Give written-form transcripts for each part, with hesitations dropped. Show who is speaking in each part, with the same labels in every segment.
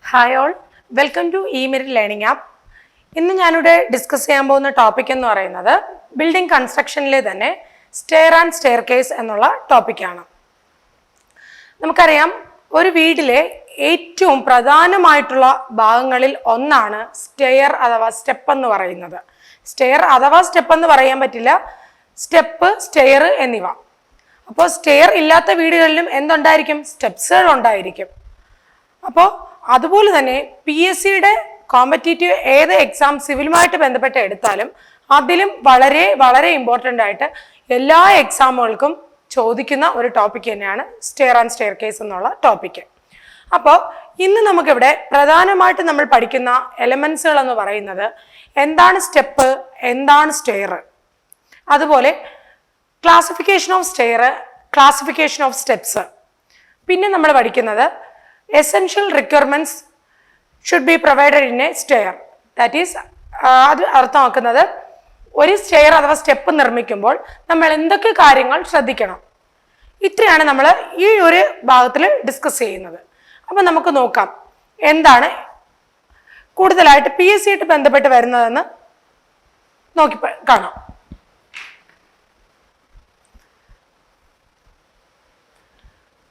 Speaker 1: Hi all, welcome to eMerit Learning App. ഇന്ന് ഞാനിവിടെ discuss ചെയ്യാൻ പോകുന്ന ടോപ്പിക് എന്ന് പറയുന്നത് ബിൽഡിംഗ് കൺസ്ട്രക്ഷനിലെ തന്നെ സ്റ്റെയർ ആൻഡ് സ്റ്റെയർ കേസ് എന്നുള്ള ടോപ്പിക്കാണ്. നമുക്കറിയാം, ഒരു വീടിലെ ഏറ്റവും പ്രധാനമായിട്ടുള്ള ഭാഗങ്ങളിൽ ഒന്നാണ് സ്റ്റെയർ അഥവാ സ്റ്റെപ്പ് എന്ന് പറയുന്നത്. സ്റ്റെയർ അഥവാ സ്റ്റെപ്പ് എന്ന് പറയാൻ പറ്റില്ല, സ്റ്റെപ്പ്, സ്റ്റെയർ എന്നിവ. അപ്പോൾ സ്റ്റെയർ ഇല്ലാത്ത വീടുകളിലും എന്തുണ്ടായിരിക്കും? സ്റ്റെപ്സുകൾ ഉണ്ടായിരിക്കും. അപ്പോൾ അതുപോലെ തന്നെ PSCയുടെ കോമ്പറ്റേറ്റീവ് ഏത് എക്സാം സിവിലുമായിട്ട് ബന്ധപ്പെട്ട് എടുത്താലും അതിലും വളരെ വളരെ ഇമ്പോർട്ടൻ്റ് ആയിട്ട് എല്ലാ എക്സാമുകൾക്കും ചോദിക്കുന്ന ഒരു ടോപ്പിക് തന്നെയാണ് സ്റ്റെയർ ആൻഡ് സ്റ്റെയർ കേസ് എന്നുള്ള ടോപ്പിക്ക്. അപ്പോൾ ഇന്ന് നമുക്കിവിടെ പ്രധാനമായിട്ട് നമ്മൾ പഠിക്കുന്ന എലമെന്റ്സുകൾ എന്ന് പറയുന്നത് എന്താണ് സ്റ്റെപ്പ്, എന്താണ് സ്റ്റെയർ, അതുപോലെ classification of stair, classification of steps. പിന്നെ നമ്മൾ പഠിക്കുന്നത് essential requirements should be provided in a stair. That is, അത് അർത്ഥമാക്കുന്നത് ഒരു സ്റ്റെയർ അഥവാ സ്റ്റെപ്പ് നിർമ്മിക്കുമ്പോൾ നമ്മൾ എന്തൊക്കെ കാര്യങ്ങൾ ശ്രദ്ധിക്കണം. ഇത്രയാണ് നമ്മൾ ഈ ഒരു ഭാഗത്തിൽ ഡിസ്കസ് ചെയ്യുന്നത്. അപ്പം നമുക്ക് നോക്കാം എന്താണ് കൂടുതലായിട്ട് PSC ആയിട്ട് ബന്ധപ്പെട്ട് വരുന്നതെന്ന് നോക്കി കാണാം.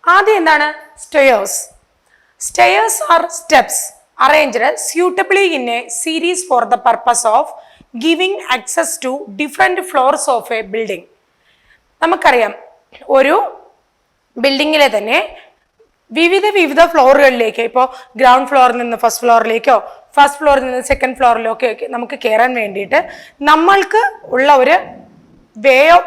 Speaker 1: ആദ്യം എന്താണ്? Stairs. Stairs are steps arranged suitably in a series for the purpose of giving access to different floors of a building. നമുക്കറിയാം, ഒരു ബിൽഡിങ്ങിലെ തന്നെ വിവിധ ഫ്ലോറുകളിലേക്ക്, ഇപ്പോൾ ഗ്രൗണ്ട് ഫ്ലോറിൽ നിന്ന് ഫസ്റ്റ് ഫ്ലോറിലേക്കോ ഫസ്റ്റ് ഫ്ലോറിൽ നിന്ന് സെക്കൻഡ് ഫ്ലോറിലേക്കോ നമുക്ക് കയറാൻ വേണ്ടിയിട്ട് നമ്മൾക്ക് ഉള്ള ഒരു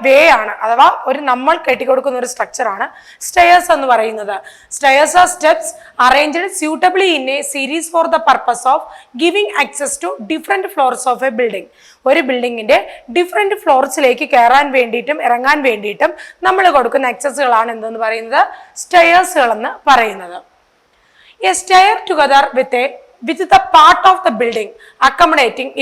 Speaker 1: വേ ആണ്, അഥവാ ഒരു നമ്മൾ കെട്ടിക്കൊടുക്കുന്ന ഒരു സ്ട്രക്ചറാണ് സ്റ്റെയേഴ്സ് എന്ന് പറയുന്നത്. Stairs are steps arranged suitably in a series for the purpose of giving access to different floors of a building. ഒരു ബിൽഡിങ്ങിന്റെ ഡിഫറെന്റ് ഫ്ലോർസിലേക്ക് കയറാൻ വേണ്ടിയിട്ടും ഇറങ്ങാൻ വേണ്ടിയിട്ടും നമ്മൾ കൊടുക്കുന്ന ആക്സസുകളാണ് എന്തെന്ന് പറയുന്നത്? സ്റ്റെയേഴ്സുകൾ എന്ന് പറയുന്നത്. A stair together with the part of the building accommodating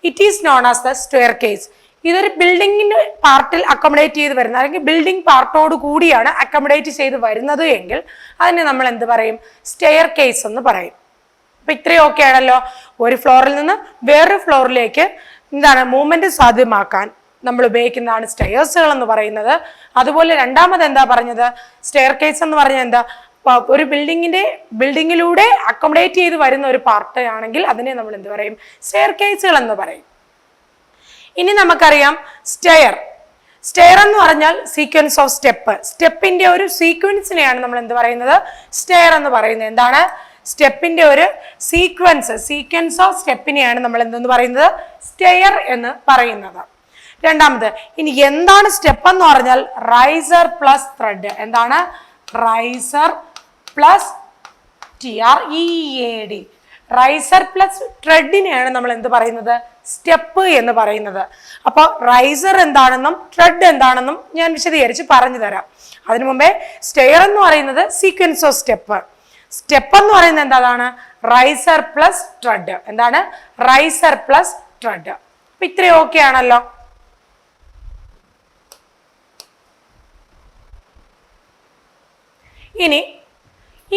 Speaker 1: it is known as the stair case. ഇതൊരു ബിൽഡിങ്ങിന്റെ പാർട്ടിൽ അക്കോമഡേറ്റ് ചെയ്ത് വരുന്ന, അല്ലെങ്കിൽ ബിൽഡിംഗ് പാർട്ടോട് കൂടിയാണ് അക്കോമഡേറ്റ് ചെയ്ത് വരുന്നത് എങ്കിൽ അതിനെ നമ്മൾ എന്ത് പറയും? സ്റ്റെയർ കേസ് എന്ന് പറയും. അപ്പൊ ഇത്രയും ഓക്കെ ആണല്ലോ. ഒരു ഫ്ലോറിൽ നിന്ന് വേറൊരു ഫ്ലോറിലേക്ക് എന്താണ് മൂവ്മെന്റ് സാധ്യമാക്കാൻ നമ്മൾ ഉപയോഗിക്കുന്നതാണ് സ്റ്റെയേഴ്സുകൾ എന്ന് പറയുന്നത്. അതുപോലെ രണ്ടാമത് എന്താ പറഞ്ഞത്? സ്റ്റെയർ കേസ് എന്ന് പറഞ്ഞാൽ എന്താ? ഒരു ബിൽഡിങ്ങിലൂടെ അക്കോമഡേറ്റ് ചെയ്ത് വരുന്ന ഒരു പാർട്ട് ആണെങ്കിൽ അതിനെ നമ്മൾ എന്ത് പറയും? സ്റ്റെയർ കേസുകൾ എന്ന് പറയും. ഇനി നമുക്കറിയാം സ്റ്റെയർ എന്ന് പറഞ്ഞാൽ സീക്വൻസ് ഓഫ് സ്റ്റെപ്പ്. സ്റ്റെപ്പിന്റെ ഒരു സീക്വൻസിനെയാണ് നമ്മൾ എന്ത് പറയുന്നത്? സ്റ്റെയർ എന്ന് പറയുന്നത്. എന്താണ്? സ്റ്റെപ്പിന്റെ ഒരു സീക്വൻസ് ഓഫ് സ്റ്റെപ്പിനെയാണ് നമ്മൾ എന്തെന്ന് പറയുന്നത്? സ്റ്റെയർ എന്ന് പറയുന്നത്. രണ്ടാമത്, ഇനി എന്താണ് സ്റ്റെപ്പ് എന്ന് പറഞ്ഞാൽ റൈസർ പ്ലസ് ത്രെഡ്. എന്താണ്? Riser plus TREAD. Riser plus ട്രെഡിനെയാണ് നമ്മൾ എന്ത് പറയുന്നത്? സ്റ്റെപ്പ് എന്ന് പറയുന്നത്. അപ്പോൾ റൈസർ എന്താണെന്നും ട്രെഡ് എന്താണെന്നും ഞാൻ വിശദീകരിച്ച് പറഞ്ഞു തരാം. അതിനു മുമ്പേ സ്റ്റെയർ എന്ന് പറയുന്നത് സീക്വൻസ് ഓഫ് സ്റ്റെപ്പ്. സ്റ്റെപ്പ് എന്ന് പറയുന്നത് എന്താണ്? Riser plus tread. എന്താണ്? Riser plus tread. അപ്പൊ ഇത്രയും ഓക്കെ ആണല്ലോ.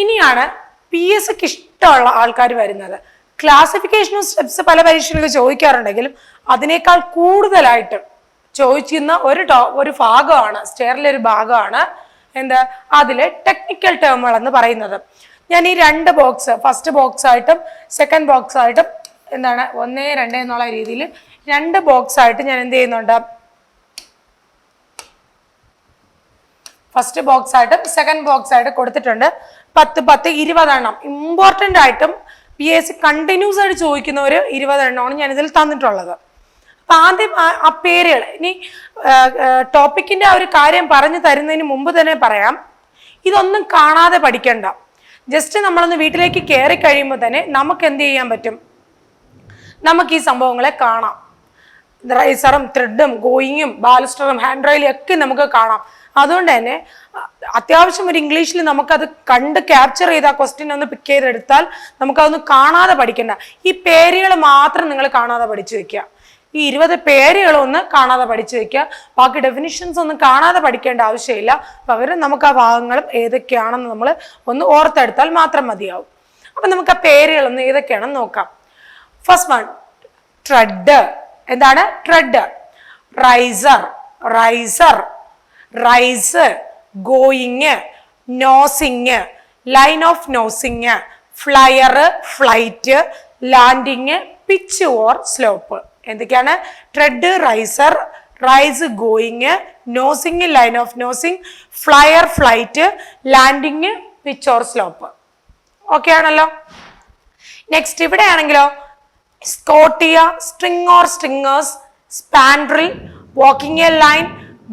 Speaker 1: ഇനിയാണ് PSCക്ക് ഇഷ്ടമുള്ള ആൾക്കാർ വരുന്നത്. ക്ലാസിഫിക്കേഷൻ ഓഫ് സ്റ്റെപ്സ് പല പരീക്ഷകളിൽ ചോദിക്കാറുണ്ടെങ്കിലും അതിനേക്കാൾ കൂടുതലായിട്ട് ചോദിക്കുന്ന ഒരു ഭാഗമാണ്, സ്റ്റെയറിലെ ഒരു ഭാഗമാണ് എന്താ? അതിലെ ടെക്നിക്കൽ ടേമുകൾ എന്ന് പറയുന്നത്. ഞാൻ ഈ രണ്ട് ബോക്സ്, ഫസ്റ്റ് ബോക്സ് ആയിട്ടും സെക്കൻഡ് ബോക്സ് ആയിട്ടും എന്താണ് 1, 2 എന്നുള്ള രീതിയിൽ രണ്ട് ബോക്സ് ആയിട്ട് ഞാൻ എന്ത് ചെയ്യുന്നുണ്ട്? ഫസ്റ്റ് ബോക്സ് ആയിട്ടും സെക്കൻഡ് ബോക്സ് ആയിട്ട് കൊടുത്തിട്ടുണ്ട്. 10, 10, 20 എണ്ണം ഇമ്പോർട്ടൻ്റ് ആയിട്ടും PSC കണ്ടിന്യൂസ് ആയിട്ട് ചോദിക്കുന്ന ഒരു 20 എണ്ണമാണ് ഞാൻ ഇതിൽ തന്നിട്ടുള്ളത്. അപ്പൊ ആദ്യം ആ പേരുകൾ, ഇനി ടോപ്പിക്കിന്റെ ആ ഒരു കാര്യം പറഞ്ഞു തരുന്നതിന് മുമ്പ് തന്നെ പറയാം, ഇതൊന്നും കാണാതെ പഠിക്കണ്ട. ജസ്റ്റ് നമ്മളൊന്ന് വീട്ടിലേക്ക് കയറി കഴിയുമ്പോൾ തന്നെ നമുക്ക് എന്ത് ചെയ്യാൻ പറ്റും? നമുക്ക് ഈ സംഭവങ്ങളെ കാണാം. റൈസറും ത്രെഡും ഗോയിങ്ങും ബാലുസ്റ്ററും ഹാൻഡ് റെയിലും ഒക്കെ നമുക്ക് കാണാം. അതുകൊണ്ട് തന്നെ അത്യാവശ്യം ഒരു ഇംഗ്ലീഷിൽ നമുക്കത് കണ്ട് ക്യാപ്ചർ ചെയ്ത് ആ ക്വസ്റ്റ്യൻ ഒന്ന് പിക്ക് ചെയ്തെടുത്താൽ നമുക്കതൊന്നും കാണാതെ പഠിക്കണ്ട. ഈ പേരുകൾ മാത്രം നിങ്ങൾ കാണാതെ പഠിച്ചു വെക്കുക. ഈ 20 പേരുകളൊന്ന് കാണാതെ പഠിച്ചു വെക്കുക. ബാക്കി ഡെഫിനിഷൻസ് ഒന്നും കാണാതെ പഠിക്കേണ്ട ആവശ്യമില്ല. പകരം നമുക്ക് ആ ഭാഗങ്ങളും ഏതൊക്കെയാണെന്ന് നമ്മൾ ഒന്ന് ഓർത്തെടുത്താൽ മാത്രം മതിയാവും. അപ്പൊ നമുക്ക് ആ പേരുകളൊന്നും ഏതൊക്കെയാണെന്ന് നോക്കാം. First one tread. എന്താണ് tread? Riser, riser, rise, going, nosing, line of nosing, flyer, flight, landing, pitch or slope. എന്തൊക്കെയാണ്? Tread, riser, rise, going, nosing, line of nosing, flyer, flight, landing, pitch or slope. Okay ആണല്ലോ. Next ഇവിടെ ആണെങ്കിലോ scotia, string or stringers, spandrel, walking a line,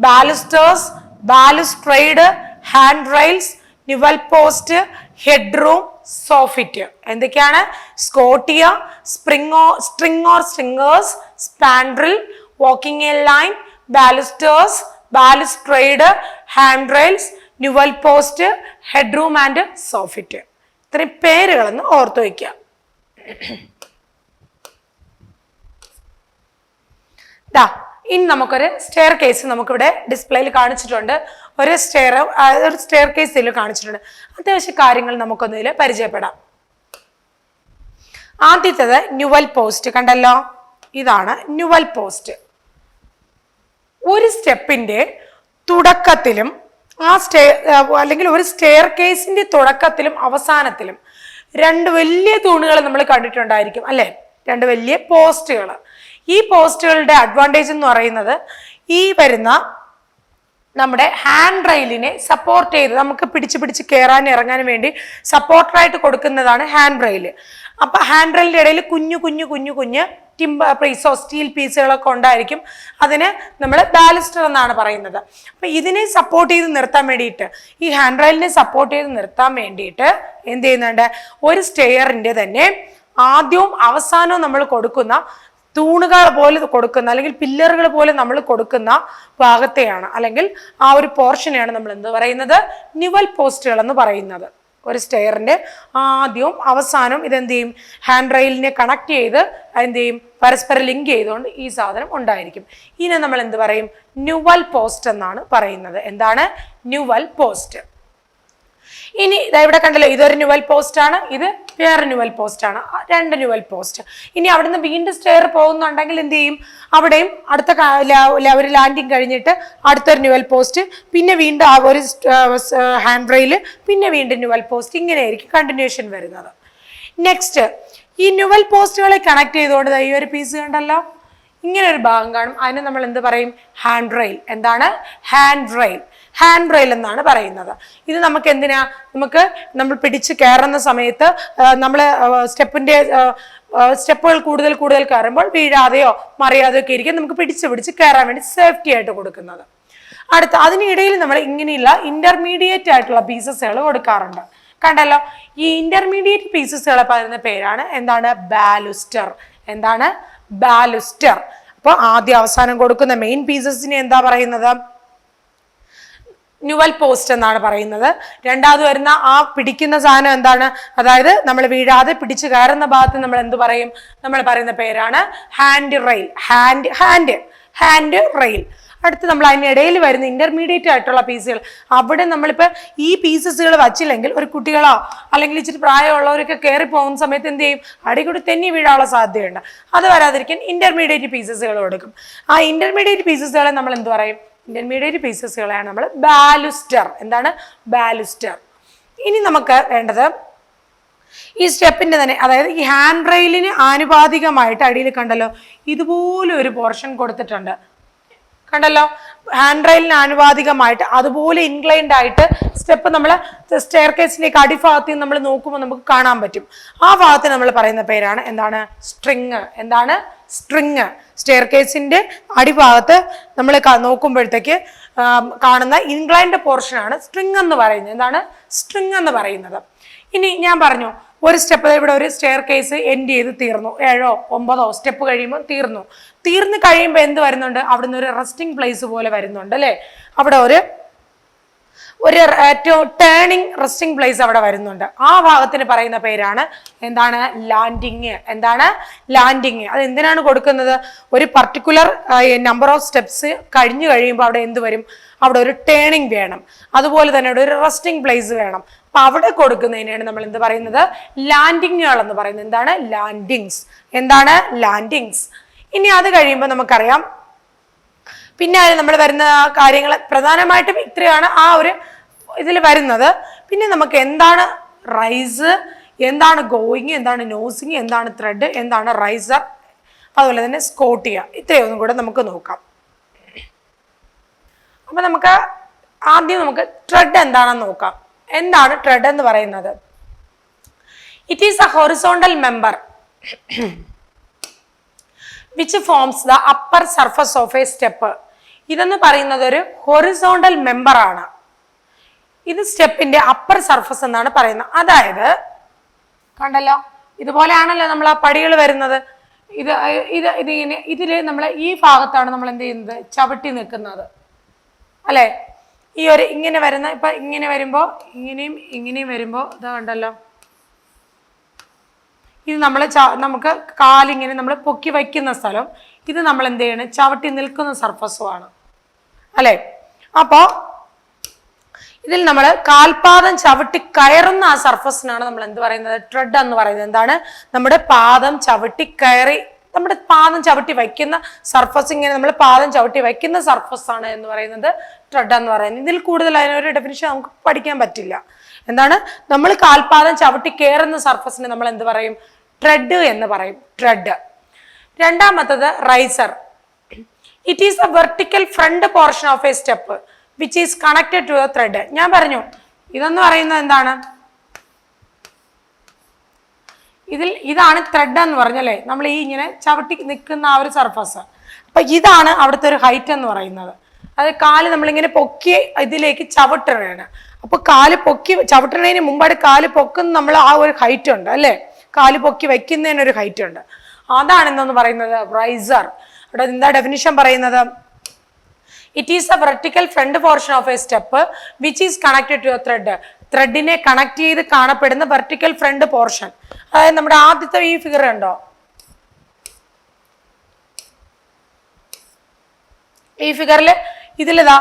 Speaker 1: balusters, balustrade, hand rails, newel post, head room, soffit. എന്തൊക്കെയാണ്? Scotia, string or stringers, spandrel, walking a line, balusters, balustrade, hand rails, newel post, head room and soffit. ഇത്രയും പേരുകളെന്ന് ഓർത്തു വയ്ക്കുക. ഇനി നമുക്കൊരു stair case നമുക്കിവിടെ ഡിസ്പ്ലേയിൽ കാണിച്ചിട്ടുണ്ട്. ഒരു സ്റ്റെയർ കേസ് ഇതിൽ കാണിച്ചിട്ടുണ്ട്. അത്യാവശ്യം കാര്യങ്ങൾ നമുക്കൊന്നിൽ പരിചയപ്പെടാം. ആദ്യത്തേത് ന്യൂവൽ പോസ്റ്റ്. കണ്ടല്ലോ, ഇതാണ് ന്യൂവൽ പോസ്റ്റ്. ഒരു സ്റ്റെപ്പിന്റെ തുടക്കത്തിലും അല്ലെങ്കിൽ ഒരു സ്റ്റെയർ കേസിന്റെ തുടക്കത്തിലും അവസാനത്തിലും രണ്ട് വലിയ തൂണുകൾ നമ്മൾ കണ്ടിട്ടുണ്ടായിരിക്കും അല്ലെ? രണ്ട് വലിയ പോസ്റ്റുകൾ. ഈ പോസ്റ്റുകളുടെ അഡ്വാൻറ്റേജ് എന്ന് പറയുന്നത് ഈ വരുന്ന നമ്മുടെ ഹാൻഡ് റെയിലിനെ സപ്പോർട്ട് ചെയ്ത് നമുക്ക് പിടിച്ച് കയറാനും ഇറങ്ങാനും വേണ്ടി സപ്പോർട്ടറായിട്ട് കൊടുക്കുന്നതാണ് ഹാൻഡ് റെയിൽ. അപ്പൊ ഹാൻഡ് റെയിലിന്റെ ഇടയിൽ കുഞ്ഞു ടിമ്പർ പീസോ സ്റ്റീൽ പീസുകളൊക്കെ ഉണ്ടായിരിക്കും. അതിന് നമ്മൾ ബാലിസ്റ്റർ എന്നാണ് പറയുന്നത്. അപ്പൊ ഇതിനെ സപ്പോർട്ട് ചെയ്ത് നിർത്താൻ വേണ്ടിയിട്ട്, ഈ ഹാൻഡ് റെയിലിനെ സപ്പോർട്ട് ചെയ്ത് നിർത്താൻ വേണ്ടിയിട്ട് എന്ത് ചെയ്യുന്നുണ്ട്? ഒരു സ്റ്റെയറിന്റെ തന്നെ ആദ്യവും അവസാനവും നമ്മൾ കൊടുക്കുന്ന തൂണുകൾ പോലെ കൊടുക്കുന്ന അല്ലെങ്കിൽ പില്ലറുകൾ പോലെ നമ്മൾ കൊടുക്കുന്ന ഭാഗത്തെയാണ് അല്ലെങ്കിൽ ആ ഒരു പോർഷനെയാണ് നമ്മൾ എന്ത് പറയുന്നത്? ന്യൂവൽ പോസ്റ്റുകൾ എന്ന് പറയുന്നത്. ഒരു സ്റ്റെയറിന്റെ ആദ്യവും അവസാനവും ഇതെന്ത് ചെയ്യും? ഹാൻഡ് റെയിലിനെ കണക്ട് ചെയ്ത് എന്ത് ചെയ്യും? പരസ്പരം ലിങ്ക് ചെയ്തുകൊണ്ട് ഈ സാധനം ഉണ്ടായിരിക്കും. ഇതിനെ നമ്മൾ എന്ത് പറയും? ന്യൂവൽ പോസ്റ്റ് എന്നാണ് പറയുന്നത്. എന്താണ്? Newel post. ഇനി ഇവിടെ കണ്ടല്ലോ, ഇതൊരു ന്യൂവൽ പോസ്റ്റ് ആണ്, ഇത് വേറെ ന്യൂവൽ പോസ്റ്റ് ആണ്. രണ്ട് ന്യൂവൽ പോസ്റ്റ്. ഇനി അവിടുന്ന് വീണ്ടും സ്റ്റെയർ പോകുന്നുണ്ടെങ്കിൽ എന്ത് ചെയ്യും? അവിടെയും അടുത്ത ഒരു ലാൻഡിങ് കഴിഞ്ഞിട്ട് അടുത്തൊരു ന്യൂവൽ പോസ്റ്റ്, പിന്നെ വീണ്ടും ആ ഒരു ഹാൻഡ് റെയിൽ, പിന്നെ വീണ്ടും ന്യൂവൽ പോസ്റ്റ്. ഇങ്ങനെയായിരിക്കും കണ്ടിന്യൂഷൻ വരുന്നത്. നെക്സ്റ്റ്, ഈ ന്യൂവൽ പോസ്റ്റുകളെ കണക്ട് ചെയ്തുകൊണ്ട് ഈ ഒരു പീസ് കണ്ടല്ലോ, ഇങ്ങനെ ഒരു ഭാഗം കാണും. അതിന് നമ്മൾ എന്ത് പറയും? Hand rail. എന്താണ്? Hand rail. ഹാൻഡ് റെയിൽ എന്നാണ് പറയുന്നത്. ഇത് നമുക്ക് എന്തിനാ? നമ്മൾ പിടിച്ച് കയറുന്ന സമയത്ത് നമ്മൾ സ്റ്റെപ്പുകൾ കൂടുതൽ കയറുമ്പോൾ വീഴാതെയോ മറിയാതെയോ ഒക്കെ ഇരിക്കും നമുക്ക് പിടിച്ച് കയറാൻ വേണ്ടി സേഫ്റ്റി ആയിട്ട് കൊടുക്കുന്നത്. അതിനിടയിൽ നമ്മൾ ഇങ്ങനെയുള്ള ഇന്റർമീഡിയറ്റ് ആയിട്ടുള്ള പീസസുകൾ കൊടുക്കാറുണ്ട്. കണ്ടല്ലോ, ഈ ഇന്റർമീഡിയറ്റ് പീസസുകളെ പറയുന്ന പേരാണ് എന്താണ്? ബാലുസ്റ്റർ. എന്താണ്? ബാലുസ്റ്റർ. അപ്പൊ ആദ്യം അവസാനം കൊടുക്കുന്ന മെയിൻ പീസസിനെ എന്താ പറയുന്നത്? ന്യൂവൽ പോസ്റ്റ് എന്നാണ് പറയുന്നത്. രണ്ടാമത് വരുന്ന ആ പിടിക്കുന്ന സാധനം എന്താണ്? അതായത് നമ്മൾ വീഴാതെ പിടിച്ചു കയറുന്ന ഭാഗത്ത് നമ്മൾ എന്ത് പറയും? നമ്മൾ പറയുന്ന പേരാണ് ഹാൻഡ് റെയിൽ. Hand rail. അടുത്ത് നമ്മൾ അതിനിടയിൽ വരുന്ന ഇന്റർമീഡിയറ്റ് ആയിട്ടുള്ള പീസുകൾ, അവിടെ നമ്മളിപ്പോൾ ഈ പീസസുകൾ വച്ചില്ലെങ്കിൽ ഒരു കുട്ടികളോ അല്ലെങ്കിൽ ഇച്ചിരി പ്രായമുള്ളവരൊക്കെ കയറി പോകുന്ന സമയത്ത് എന്ത് ചെയ്യും? അടികൂടി തെന്നി വീഴാനുള്ള സാധ്യതയുണ്ട്. അത് വരാതിരിക്കാൻ ഇന്റർമീഡിയറ്റ് പീസസുകൾ കൊടുക്കും. ആ ഇന്റർമീഡിയറ്റ് പീസസുകളെ നമ്മൾ എന്ത് പറയും? ഇന്റർമീഡിയറ്റ് പീസസുകളെയാണ് നമ്മൾ ബാലുസ്റ്റർ. എന്താണ്? ബാലുസ്റ്റർ. ഇനി നമുക്ക് വേണ്ടത് ഈ സ്റ്റെപ്പിന്റെ തന്നെ, അതായത് ഈ ഹാൻഡ് റെയിലിന് ആനുപാതികമായിട്ട് അടിയിൽ കണ്ടല്ലോ ഇതുപോലെ ഒരു പോർഷൻ കൊടുത്തിട്ടുണ്ട്. കണ്ടല്ലോ, ഹാൻഡ് റെയിലിന് ആനുപാതികമായിട്ട് അതുപോലെ ഇൻക്ലൈൻഡ് ആയിട്ട് സ്റ്റെപ്പ് നമ്മൾ സ്റ്റെയർ കേസിലേക്ക് അടിഭാഗത്ത് നമ്മൾ നോക്കുമ്പോൾ നമുക്ക് കാണാൻ പറ്റും. ആ ഭാഗത്ത് നമ്മൾ പറയുന്ന പേരാണ് എന്താണ്? സ്ട്രിങ്. എന്താണ്? സ്ട്രിങ്. സ്റ്റെയർ കേസിന്റെ അടിഭാഗത്ത് നമ്മൾ നോക്കുമ്പോഴത്തേക്ക് കാണുന്ന ഇൻക്ലൈൻഡ് പോർഷനാണ് സ്ട്രിങ് എന്ന് പറയുന്നത്. എന്താണ്? സ്ട്രിങ് എന്ന് പറയുന്നത്. ഇനി ഞാൻ പറഞ്ഞു ഒരു സ്റ്റെപ്പ്, ഇവിടെ ഒരു സ്റ്റെയർ കേസ് എൻഡ് ചെയ്ത് തീർന്നു, 7ഓ 9ഓ സ്റ്റെപ്പ് കഴിയുമ്പോൾ തീർന്ന് കഴിയുമ്പോൾ എന്ത് വരുന്നുണ്ട്? അവിടുന്ന് ഒരു റെസ്റ്റിംഗ് പ്ലേസ് പോലെ വരുന്നുണ്ട് അല്ലേ? അവിടെ ഒരു ടേണിംഗ് റെസ്റ്റിംഗ് പ്ലേസ് അവിടെ വരുന്നുണ്ട്. ആ ഭാഗത്തിന് പറയുന്ന പേരാണ് എന്താണ്? ലാൻഡിങ്. എന്താണ്? ലാൻഡിങ്. അത് എന്തിനാണ് കൊടുക്കുന്നത്? ഒരു പർട്ടിക്കുലർ നമ്പർ ഓഫ് സ്റ്റെപ്സ് കഴിഞ്ഞു കഴിയുമ്പോൾ അവിടെ എന്ത് വരും? അവിടെ ഒരു ടേണിംഗ് വേണം, അതുപോലെ തന്നെ അവിടെ ഒരു റെസ്റ്റിംഗ് പ്ലേസ് വേണം. അപ്പൊ അവിടെ കൊടുക്കുന്നതിനാണ് നമ്മൾ എന്ത് പറയുന്നത്, ലാൻഡിങ്ങുകൾ എന്ന് പറയുന്നത്. എന്താണ് ലാൻഡിങ്സ്, എന്താണ് ലാൻഡിങ്സ്. ഇനി അത് കഴിയുമ്പോൾ നമുക്കറിയാം പിന്നെ നമ്മൾ വരുന്ന കാര്യങ്ങൾ പ്രധാനമായിട്ടും ഇത്രയാണ് ആ ഒരു ഇതിൽ വരുന്നത്. പിന്നെ നമുക്ക് എന്താണ് റൈസ്, എന്താണ് ഗോയിങ്, എന്താണ് നോസിങ്, എന്താണ് ത്രെഡ്, എന്താണ് റൈസർ, അതുപോലെ തന്നെ സ്കോട്ടിയ, ഇത്രയൊന്നും കൂടെ നമുക്ക് നോക്കാം. അപ്പൊ നമുക്ക് ആദ്യം നമുക്ക് ട്രെഡ് എന്താണെന്ന് നോക്കാം. എന്താണ് ട്രെഡ് എന്ന് പറയുന്നത്? It is a horizontal member which forms the upper surface of a step. ഇതെന്ന് പറയുന്നത് ഒരു ഹൊറിസോണ്ടൽ മെമ്പർ ആണ്. ഇത് സ്റ്റെപ്പിന്റെ അപ്പർ സർഫസ് എന്നാണ് പറയുന്നത്. അതായത് കണ്ടല്ലോ, ഇതുപോലെയാണല്ലോ നമ്മൾ ആ പടികൾ വരുന്നത്. ഇതിങ്ങനെ ഇതില് നമ്മൾ ഈ ഭാഗത്താണ് നമ്മൾ എന്ത് ചെയ്യുന്നത്, ചവിട്ടി നിൽക്കുന്നത് അല്ലെ. ഈ ഒരു ഇങ്ങനെ വരുന്ന, ഇപ്പൊ ഇങ്ങനെ വരുമ്പോ ഇങ്ങനെയും ഇങ്ങനെയും വരുമ്പോ ഇതാ കണ്ടല്ലോ, ഇത് നമ്മൾ നമുക്ക് കാലിങ്ങനെ നമ്മൾ പൊക്കി വയ്ക്കുന്ന സ്ഥലം, ഇത് നമ്മൾ എന്ത് ചെയ്യണം, ചവിട്ടി നിൽക്കുന്ന സർഫസുമാണ് അല്ലെ. അപ്പോ ഇതിൽ നമ്മൾ കാൽപാദം ചവിട്ടി കയറുന്ന ആ സർഫസിനാണ് നമ്മൾ എന്ത് പറയുന്നത്, ട്രെഡ് എന്ന് പറയുന്നത്. എന്താണ്, നമ്മുടെ പാദം ചവിട്ടി കയറി, നമ്മുടെ പാദം ചവിട്ടി വയ്ക്കുന്ന സർഫസ്, ഇങ്ങനെ നമ്മൾ പാദം ചവിട്ടി വയ്ക്കുന്ന സർഫസ് ആണ് എന്ന് പറയുന്നത് ട്രെഡ് എന്ന് പറയുന്നത്. ഇതിൽ കൂടുതൽ അതിനൊരു ഡെഫിനിഷൻ നമുക്ക് പഠിക്കാൻ പറ്റില്ല. എന്താണ്, നമ്മൾ കാൽപാദം ചവിട്ടി കയറുന്ന സർഫസിനെ നമ്മൾ എന്ത് പറയും, ട്രെഡ് എന്ന് പറയും, ട്രെഡ്. രണ്ടാമത്തത് riser. It is a vertical front portion of a step which is connected to a tread. ഞാൻ പറഞ്ഞു ഇതെന്ന് പറയുന്നത് എന്താണ്, ഇതാണ് ത്രെഡ് എന്ന് പറഞ്ഞല്ലേ, നമ്മൾ ഈ ഇങ്ങനെ ചവിട്ടി നിൽക്കുന്ന ആ ഒരു സർഫസ്. അപ്പൊ ഇതാണ് അവിടുത്തെ ഒരു ഹൈറ്റ് എന്ന് പറയുന്നത്. അത് കാല് നമ്മളിങ്ങനെ പൊക്കി ഇതിലേക്ക് ചവിട്ടണേണ്. അപ്പൊ കാല് പൊക്കി ചവിട്ടണതിന് മുമ്പായിട്ട് കാല് പൊക്കുന്ന നമ്മൾ ആ ഒരു ഹൈറ്റ് ഉണ്ട് അല്ലെ, കാല് പൊക്കി വെക്കുന്നതിനൊരു ഹൈറ്റ് ഉണ്ട്. അതാണ് എന്തെന്ന് പറയുന്നത്, റൈസർ. അവിടെ എന്താ ഡെഫിനിഷൻ പറയുന്നത്, it is a vertical front portion of a step which is connected to a thread. ത്രെഡിനെ കണക്ട് ചെയ്ത് കാണപ്പെടുന്ന വെർട്ടിക്കൽ ഫ്രണ്ട് പോർഷൻ. അതായത് നമ്മുടെ ആദ്യത്തെ ഈ ഫിഗർ ഉണ്ടോ, ഈ ഫിഗറിൽ ഇതിലിതാ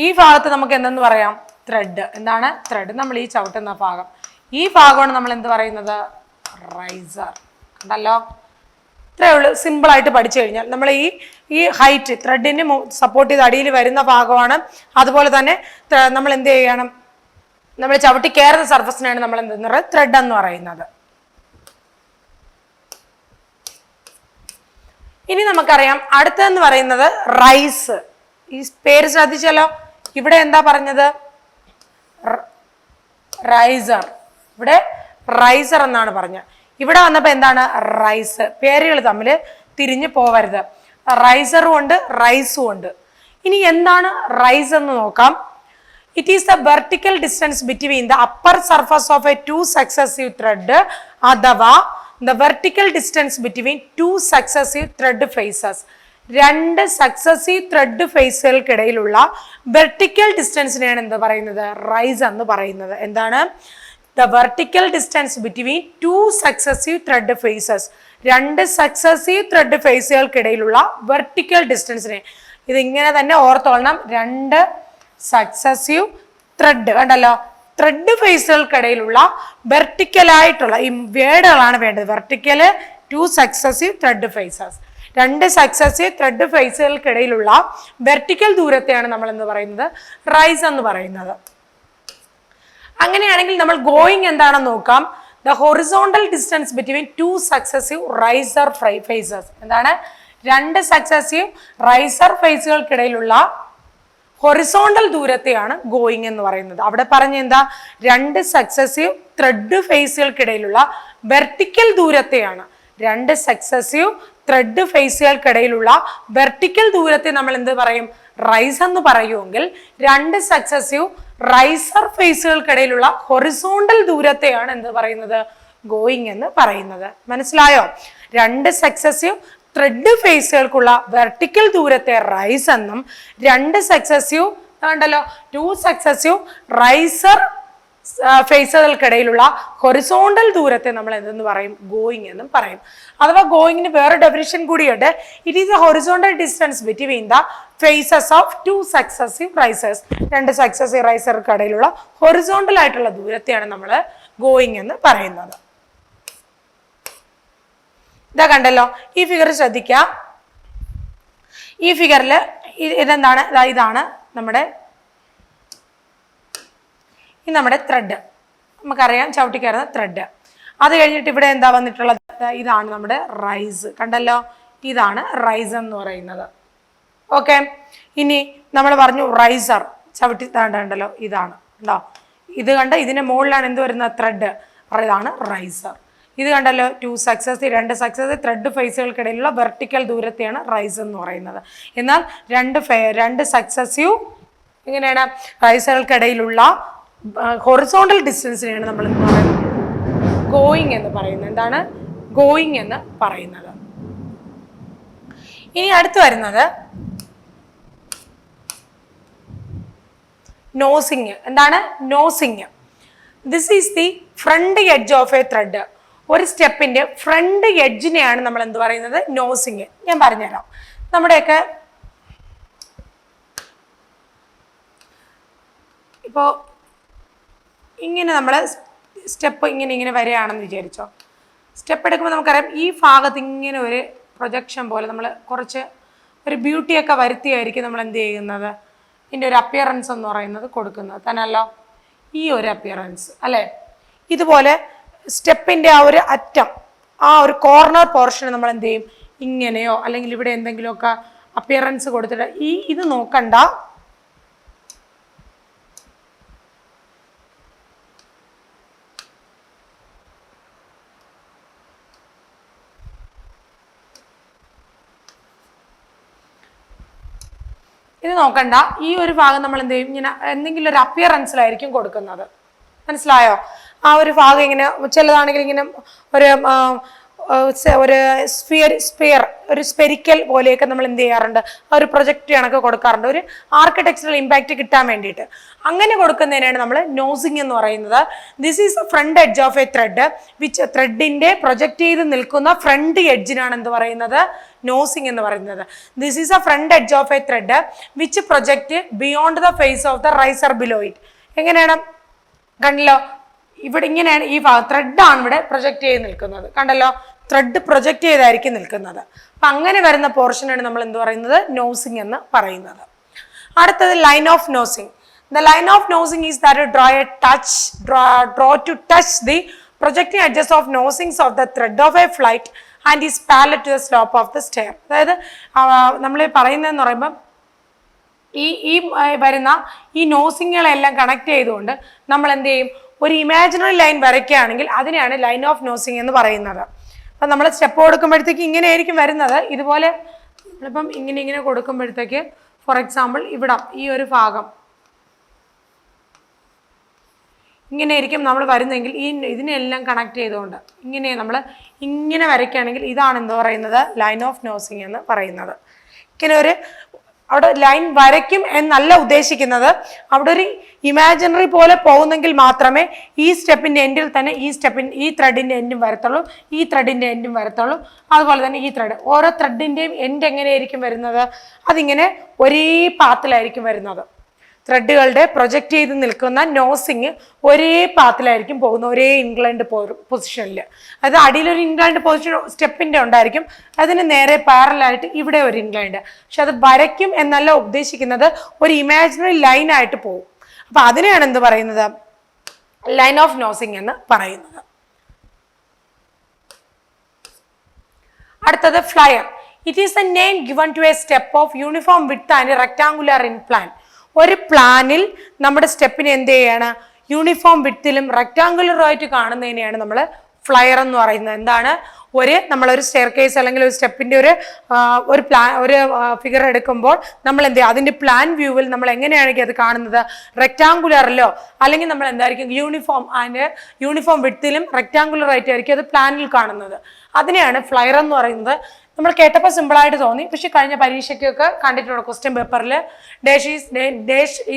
Speaker 1: ഈ ഭാഗത്ത് നമുക്ക് എന്തെന്ന് പറയാം, ത്രെഡ്. എന്താണ് ത്രെഡ്, നമ്മൾ ഈ ചവിട്ടുന്ന ഭാഗം. ഈ ഭാഗമാണ് നമ്മൾ എന്ത് പറയുന്നത്, റൈസർ. കണ്ടല്ലോ, ഇത്രയേ ഉള്ളൂ. സിമ്പിൾ ആയിട്ട് പഠിച്ചു കഴിഞ്ഞാൽ നമ്മൾ ഈ ഹൈറ്റ് ത്രെഡിന് സപ്പോർട്ട് ചെയ്ത് അടിയിൽ വരുന്ന ഭാഗമാണ്. അതുപോലെ തന്നെ നമ്മൾ എന്ത് ചെയ്യണം, നമ്മൾ ചവിട്ടി കയറുന്ന സർഫസിനാണ് നമ്മൾ എന്ത് ത്രെഡ് എന്ന് പറയുന്നത്. ഇനി നമുക്കറിയാം അടുത്തതെന്ന് പറയുന്നത് റൈസ്. ഈ പേര് ശ്രദ്ധിച്ചല്ലോ, ഇവിടെ എന്താ പറഞ്ഞത്, റൈസർ. ഇവിടെ റൈസർ എന്നാണ് പറഞ്ഞത്. ഇവിടെ വന്നപ്പോ എന്താണ്, റൈസ്. പേരുകൾ തമ്മിൽ തിരിഞ്ഞു പോവരുത്. റൈസറും ഉണ്ട്, റൈസും ഉണ്ട്. ഇനി എന്താണ് റൈസ് എന്ന് നോക്കാം. It is the vertical distance between the upper surface of a two successive thread അഥവാ the vertical distance between two successive thread faces. രണ്ട് സക്സസീവ് ത്രെഡ് ഫേസുകൾക്കിടയിലുള്ള വെർട്ടിക്കൽ ഡിസ്റ്റൻസിനെയാണ് എന്ത് പറയുന്നത്, റൈസ് എന്ന് പറയുന്നത്. എന്താണ്, the vertical distance between two successive thread faces. രണ്ട് സക്സസീവ് ത്രെഡ് ഫേസുകൾക്കിടയിലുള്ള വെർട്ടിക്കൽ ഡിസ്റ്റൻസിനെ, ഇതിങ്ങനെ തന്നെ ഓർത്തോളണം. രണ്ട് സക്സസീവ് ത്രെഡ് കണ്ടല്ലോ, ത്രെഡ് ഫേസുകൾക്കിടയിലുള്ള വെർട്ടിക്കലായിട്ടുള്ള ഈ വേർഡുകളാണ് വേണ്ടത്. Vertical, two successive thread faces. രണ്ട് സക്സസീവ് ത്രെഡ് ഫേസുകൾക്കിടയിലുള്ള വെർട്ടിക്കൽ ദൂരത്തെയാണ് നമ്മൾ എന്ന് പറയുന്നത് റൈസ് എന്ന് പറയുന്നത്. അങ്ങനെയാണെങ്കിൽ നമ്മൾ ഗോയിങ് എന്താണെന്ന് നോക്കാം. The horizontal distance between two successive riser faces. എന്താണ്, രണ്ട് സക്സസീവ് റൈസർ ഫേസുകൾക്കിടയിലുള്ള ഹൊറിസോണ്ടൽ ദൂരത്തെയാണ് ഗോയിങ് എന്ന് പറയുന്നത്. അവിടെ പറഞ്ഞ എന്താ, രണ്ട് സക്സസീവ് ത്രെഡ് ഫേസുകൾക്കിടയിലുള്ള വെർട്ടിക്കൽ ദൂരത്തെയാണ്. രണ്ട് സക്സസീവ് ത്രെഡ് ഫേസുകൾക്കിടയിലുള്ള വെർട്ടിക്കൽ ദൂരത്തെ നമ്മൾ എന്ത് പറയും, റൈസ് എന്ന് പറയുമെങ്കിൽ രണ്ട് സക്സസീവ് റൈസർ ഫേസുകൾക്കിടയിലുള്ള ഹൊറിസോണ്ടൽ ദൂരത്തെയാണ് എന്ത് പറയുന്നത്, ഗോയിങ് എന്ന് പറയുന്നത്. മനസ്സിലായോ? രണ്ട് സക്സസീവ് ത്രെഡ് ഫേസുകൾക്കുള്ള വെർട്ടിക്കൽ ദൂരത്തെ റൈസ് എന്നും രണ്ട് സക്സസീവ് കണ്ടല്ലോ ടു സക്സസീവ് റൈസർ ഫേസുകൾക്കിടയിലുള്ള ഹൊറിസോണ്ടൽ ദൂരത്തെ നമ്മൾ എന്തെന്ന് പറയും? ഗോയിങ് എന്നും പറയും. അഥവാ ഗോയിങ്ങിന് വേറെ ഡെഫിനിഷൻ കൂടിയുണ്ട്. It is a horizontal distance between the faces of two successive risers. രണ്ട് സക്സസീവ് റൈസർക്കിടയിലുള്ള ഹൊറിസോണ്ടൽ ആയിട്ടുള്ള ദൂരത്തെയാണ് നമ്മൾ ഗോയിങ് എന്ന് പറയുന്നത്. ഇതാ കണ്ടല്ലോ, ഈ ഫിഗർ ശ്രദ്ധിക്കുക. ഈ ഫിഗറിൽ ഇതെന്താണ്? ഇതാണ് നമ്മുടെ ത്രെഡ്. നമുക്കറിയാം ചവിട്ടിക്കയറുന്ന ത്രെഡ്. അത് കഴിഞ്ഞിട്ട് ഇവിടെ എന്താ വന്നിട്ടുള്ളത്? ഇതാണ് നമ്മുടെ റൈസ്. കണ്ടല്ലോ, ഇതാണ് റൈസ് എന്ന് പറയുന്നത്. ഓക്കെ, ഇനി നമ്മൾ പറഞ്ഞു റൈസർ. ചവിട്ടി താണ്ടല്ലോ, ഇതാണ് ഉണ്ടോ? ഇത് കണ്ട ഇതിന്റെ മുകളിലാണ് എന്ത് വരുന്നത്? ത്രെഡ്. ഇതാണ് റൈസർ. ഇത് കണ്ടല്ലോ, രണ്ട് സക്സസ് ത്രെഡ് ഫേസുകൾക്കിടയിലുള്ള വെർട്ടിക്കൽ ദൂരത്തെയാണ് റൈസ് എന്ന് പറയുന്നത്. എന്നാൽ രണ്ട് സക്സസീവ് എങ്ങനെയാണ് റൈസുകൾക്കിടയിലുള്ള ഹൊറിസോണ്ടൽ ഡിസ്റ്റൻസിനെയാണ് നമ്മൾ എന്ത് പറയുന്നത്? ഗോയിങ് എന്ന് പറയുന്നത്. എന്താണ് ഗോയിങ് എന്ന് പറയുന്നത്? ഇനി അടുത്ത് വരുന്നത് നോസിങ്. എന്താണ് nosing? This is the front edge of a tread. ഒരു സ്റ്റെപ്പിന്റെ ഫ്രണ്ട് എഡ്ജിനെയാണ് നമ്മൾ എന്ത് പറയുന്നത്? നോസിങ്. ഞാൻ പറഞ്ഞുതരാം. നമ്മുടെയൊക്കെ ഇപ്പോൾ ഇങ്ങനെ നമ്മൾ സ്റ്റെപ്പ് ഇങ്ങനെ വരികയാണെന്ന് വിചാരിച്ചോ. സ്റ്റെപ്പ് എടുക്കുമ്പോൾ നമുക്കറിയാം ഈ ഭാഗത്ത് ഇങ്ങനെ ഒരു പ്രൊജക്ഷൻ പോലെ നമ്മൾ കുറച്ച് ഒരു ബ്യൂട്ടിയൊക്കെ വരുത്തിയായിരിക്കും നമ്മൾ എന്ത് ചെയ്യുന്നത്? ഇതിൻ്റെ ഒരു അപ്പിയറൻസ് എന്ന് പറയുന്നത് കൊടുക്കുന്നത് തന്നെയല്ലോ, ഈ ഒരു അപ്പിയറൻസ് അല്ലേ? ഇതുപോലെ സ്റ്റെപ്പിൻ്റെ ആ ഒരു അറ്റം, ആ ഒരു കോർണർ പോർഷന് നമ്മൾ എന്ത് ചെയ്യും? ഇങ്ങനെയോ അല്ലെങ്കിൽ ഇവിടെ എന്തെങ്കിലുമൊക്കെ അപ്പിയറൻസ് കൊടുത്തിട്ട് ഇത് നോക്കണ്ട. ഇത് നോക്കണ്ട, ഈ ഒരു ഭാഗം നമ്മൾ എന്ത് ചെയ്യും? ഇങ്ങനെ എന്തെങ്കിലും ഒരു അപ്പിയറൻസിലായിരിക്കും കൊടുക്കുന്നത്. മനസ്സിലായോ? ആ ഒരു ഭാഗം ഇങ്ങനെ ചിലതാണെങ്കിൽ ഇങ്ങനെ ഒരു സ്പെരിക്കൽ പോലെയൊക്കെ നമ്മൾ എന്ത് ചെയ്യാറുണ്ട്? ആ ഒരു പ്രൊജക്റ്റ് കണക്ക് കൊടുക്കാറുണ്ട്, ഒരു ആർക്കിടെക്ചറൽ ഇമ്പാക്റ്റ് കിട്ടാൻ വേണ്ടിയിട്ട്. അങ്ങനെ കൊടുക്കുന്നതിനാണ് നമ്മൾ നോസിങ് എന്ന് പറയുന്നത്. This is a front edge of a tread which ത്രെഡിന്റെ പ്രൊജക്റ്റ് ചെയ്ത് നിൽക്കുന്ന ഫ്രണ്ട് എഡ്ജിനാണ് എന്ത് പറയുന്നത്? നോസിങ് എന്ന് പറയുന്നത്. This is a front edge of a tread which project beyond the face of the riser below it. എങ്ങനെയാണ്? കണ്ടല്ലോ, ഇവിടെ ഇങ്ങനെയാണ് ഈ ഭാഗം ത്രെഡാണ് ഇവിടെ പ്രൊജക്റ്റ് ചെയ്ത് നിൽക്കുന്നത്. കണ്ടല്ലോ, ത്രെഡ് പ്രൊജക്റ്റ് ചെയ്തായിരിക്കും നിൽക്കുന്നത്. അപ്പം അങ്ങനെ വരുന്ന പോർഷനാണ് നമ്മൾ എന്ത് പറയുന്നത്? നോസിങ് എന്ന് പറയുന്നത്. അടുത്തത് line of nosing. The line of nosing is that draw to touch the projecting edges of nosings of the thread of a flight and is parallel to the slope of the stair. അതായത് നമ്മൾ പറയുന്നതെന്ന് പറയുമ്പോൾ ഈ വരുന്ന ഈ നോസിങ്ങുകളെല്ലാം connect ചെയ്തുകൊണ്ട് നമ്മൾ എന്ത് ചെയ്യും? ഒരു ഇമാജിനറി ലൈൻ വരയ്ക്കുകയാണെങ്കിൽ അതിനെയാണ് ലൈൻ ഓഫ് നോസിങ് എന്ന് പറയുന്നത്. അപ്പം നമ്മൾ സ്റ്റെപ്പ് കൊടുക്കുമ്പോഴത്തേക്ക് ഇങ്ങനെ ആയിരിക്കും വരുന്നത്. ഇതുപോലെ നമ്മളിപ്പം ഇങ്ങനെ കൊടുക്കുമ്പോഴത്തേക്ക് ഫോർ എക്സാമ്പിൾ ഇവിടെ ഈ ഒരു ഭാഗം ഇങ്ങനെ ആയിരിക്കും നമ്മൾ വരുന്നതെങ്കിൽ ഇതിനെല്ലാം കണക്ട് ചെയ്തുകൊണ്ട് നമ്മൾ ഇങ്ങനെ വരയ്ക്കുകയാണെങ്കിൽ ഇതാണ് എന്ത് പറയുന്നത്? ലൈൻ ഓഫ് നോസിങ് എന്ന് പറയുന്നത്. ഇങ്ങനെ അവിടെ ലൈൻ വരയ്ക്കും എന്നല്ല ഉദ്ദേശിക്കുന്നത്. അവിടെ ഒരു ഇമാജിനറി പോലെ പോകുന്നെങ്കിൽ മാത്രമേ ഈ സ്റ്റെപ്പിന്റെ എൻഡിൽ തന്നെ ഈ ത്രെഡിന്റെ എൻഡും വരത്തുള്ളൂ, ഈ ത്രെഡിന്റെ എൻഡും വരത്തുള്ളൂ. അതുപോലെ തന്നെ ഈ ത്രെഡ്, ഓരോ ത്രെഡിന്റെയും എൻഡ് എങ്ങനെയായിരിക്കും വരുന്നത്? അതിങ്ങനെ ഒരേ പാത്തിലായിരിക്കും വരുന്നത്. ത്രെഡുകളുടെ പ്രൊജക്റ്റ് ചെയ്ത് നിൽക്കുന്ന നോസിങ് ഒരേ പാത്തിലായിരിക്കും പോകുന്നത്, ഒരേ ഇൻക്ലൈൻഡ് പൊസിഷനിൽ. അതായത് അടിയിലൊരു ഇൻക്ലൈൻഡ് പൊസിഷൻ സ്റ്റെപ്പിന്റെ ഉണ്ടായിരിക്കും, അതിന് നേരെ പാരലായിട്ട് ഇവിടെ ഒരു ഇൻക്ലൈൻഡ്. പക്ഷെ അത് വരയ്ക്കും എന്നല്ല ഉദ്ദേശിക്കുന്നത്, ഒരു ഇമാജിനറി ലൈനായിട്ട് പോകും. അപ്പൊ അതിനെയാണ് എന്ത് പറയുന്നത്? ലൈൻ ഓഫ് നോസിങ് എന്ന് പറയുന്നത്. അടുത്തത് flier. It is a name given to a step of uniform width and rectangular in plan. ഒരു പ്ലാനിൽ നമ്മുടെ സ്റ്റെപ്പിനെ എന്ത് ചെയ്യാണ്? യൂണിഫോം വിഡ്ത്തിലും റെക്ടാങ്കുലറും ആയിട്ട് കാണുന്നതിനെയാണ് നമ്മൾ ഫ്ലയർ എന്ന് പറയുന്നത്. എന്താണ്? നമ്മളൊരു സ്റ്റെയർ കേസ് അല്ലെങ്കിൽ ഒരു സ്റ്റെപ്പിന്റെ ഒരു ഫിഗർ എടുക്കുമ്പോൾ നമ്മൾ എന്ത് ചെയ്യും? അതിന്റെ പ്ലാൻ വ്യൂവിൽ നമ്മൾ എങ്ങനെയാണെങ്കിൽ അത് കാണുന്നത്? റെക്ടാങ്കുലറിലോ അല്ലെങ്കിൽ നമ്മൾ എന്തായിരിക്കും? യൂണിഫോം വിഡ്ത്തിലും റെക്ടാങ്കുലർ ആയിട്ടായിരിക്കും അത് പ്ലാനിൽ കാണുന്നത്. അതിനെയാണ് ഫ്ലയർ എന്ന് പറയുന്നത്. നമ്മൾ കേട്ടപ്പോൾ സിമ്പിളായിട്ട് തോന്നി, പക്ഷെ കഴിഞ്ഞ പരീക്ഷയ്ക്കൊക്കെ കണ്ടിട്ടുണ്ട് ക്വസ്റ്റ്യൻ പേപ്പറിൽ dash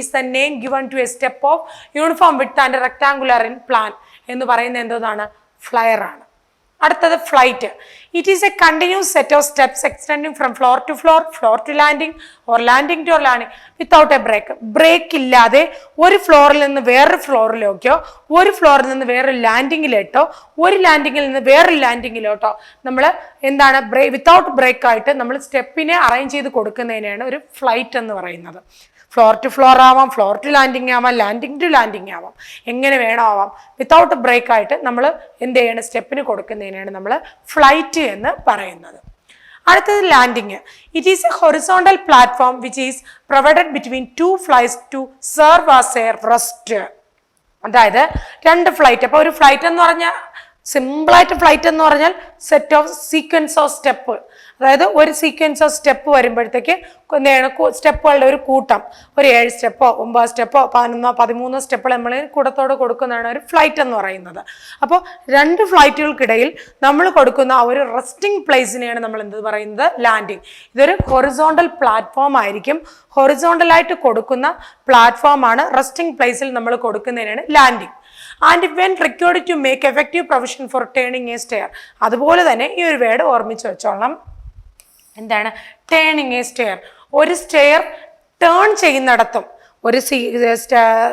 Speaker 1: is the name given to a step of uniform width and rectangular in plan എന്ന് പറയുന്നത് എന്താണ്? ഫ്ലയർ ആണ്. അടുത്തത് flight. It is a continuous set of steps extending from floor to floor, floor to landing or landing to landing without a break. Break ഇല്ലാതെ ഒരു ഫ്ലോറിൽ നിന്ന് വേറൊരു ഫ്ലോറിലേക്കോ, ഒരു ഫ്ലോറിൽ നിന്ന് വേറൊരു ലാൻഡിങ്ങിലോട്ടോ, ഒരു ലാൻഡിങ്ങിൽ നിന്ന് വേറൊരു ലാൻഡിങ്ങിലോട്ടോ നമ്മൾ എന്താണ് വിത്തൗട്ട് ബ്രേക്ക് ആയിട്ട് നമ്മൾ സ്റ്റെപ്പിനെ അറേഞ്ച് ചെയ്ത് കൊടുക്കുന്നതിനാണ് ഒരു ഫ്ലൈറ്റ് എന്ന് പറയുന്നത്. ഫ്ലോർ ടു ഫ്ലോർ ആവാം, ഫ്ലോർ ടു ലാൻഡിങ് ആവാം, ലാൻഡിങ് ടു ലാൻഡിങ് ആവാം, എങ്ങനെ വേണോ ആവാം. വിത്തൗട്ട് ബ്രേക്ക് ആയിട്ട് നമ്മൾ എന്ത് ചെയ്യണം? സ്റ്റെപ്പിന് കൊടുക്കുന്നതിനാണ് നമ്മൾ ഫ്ലൈറ്റ് എന്ന് പറയുന്നത്. അടുത്തത് landing. It is a horizontal platform which is provided between two flights to serve as a rest. അതായത് രണ്ട് ഫ്ലൈറ്റ്. അപ്പോൾ ഒരു ഫ്ലൈറ്റ് എന്ന് പറഞ്ഞാൽ സിമ്പിളായിട്ട് ഫ്ലൈറ്റ് എന്ന് പറഞ്ഞാൽ set of sequence of step, അതായത് ഒരു സീക്വൻസ് ഓഫ് സ്റ്റെപ്പ് വരുമ്പോഴത്തേക്ക് സ്റ്റെപ്പുകളുടെ ഒരു കൂട്ടം, ഒരു 7 സ്റ്റെപ്പോ 9 സ്റ്റെപ്പോ 11 13 സ്റ്റെപ്പുകൾ നമ്മൾ കൂട്ടത്തോട് കൊടുക്കുന്നതാണ് ഒരു ഫ്ലൈറ്റ് എന്ന് പറയുന്നത്. അപ്പോൾ രണ്ട് ഫ്ലൈറ്റുകൾക്കിടയിൽ നമ്മൾ കൊടുക്കുന്ന ആ ഒരു റെസ്റ്റിംഗ് പ്ലേസിനെയാണ് നമ്മൾ എന്ത് പറയുന്നത്? ലാൻഡിങ്. ഇതൊരു ഹൊറിസോണ്ടൽ പ്ലാറ്റ്ഫോം ആയിരിക്കും. ഹൊറിസോണ്ടലായിട്ട് കൊടുക്കുന്ന പ്ലാറ്റ്ഫോമാണ് റെസ്റ്റിംഗ് പ്ലേസിൽ നമ്മൾ കൊടുക്കുന്നതിനാണ് landing. And when required to make effective provision for turning a stair. അതുപോലെ തന്നെ ഈ ഒരു വേർഡ് ഓർമ്മിച്ച് വെച്ചോളാം. എന്താണ് ടേണിങ് എ സ്റ്റെയർ? ഒരു സ്റ്റെയർ ടേൺ ചെയ്യുന്നിടത്തും, ഒരു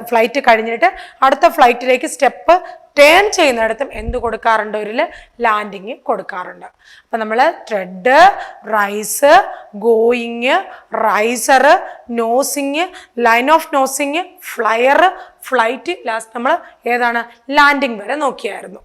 Speaker 1: ഫ്ലൈറ്റ് കഴിഞ്ഞിട്ട് അടുത്ത ഫ്ലൈറ്റിലേക്ക് സ്റ്റെപ്പ് ടേൺ ചെയ്യുന്നിടത്തും എന്ത് കൊടുക്കാറുണ്ട്? ഒരു ലാൻഡിങ് കൊടുക്കാറുണ്ട്. അപ്പം നമ്മൾ tread, rise, going, riser, nosing, line of nosing, flyer, flight, last നമ്മൾ ഏതാണ്? ലാൻഡിങ് വരെ നോക്കിയായിരുന്നു.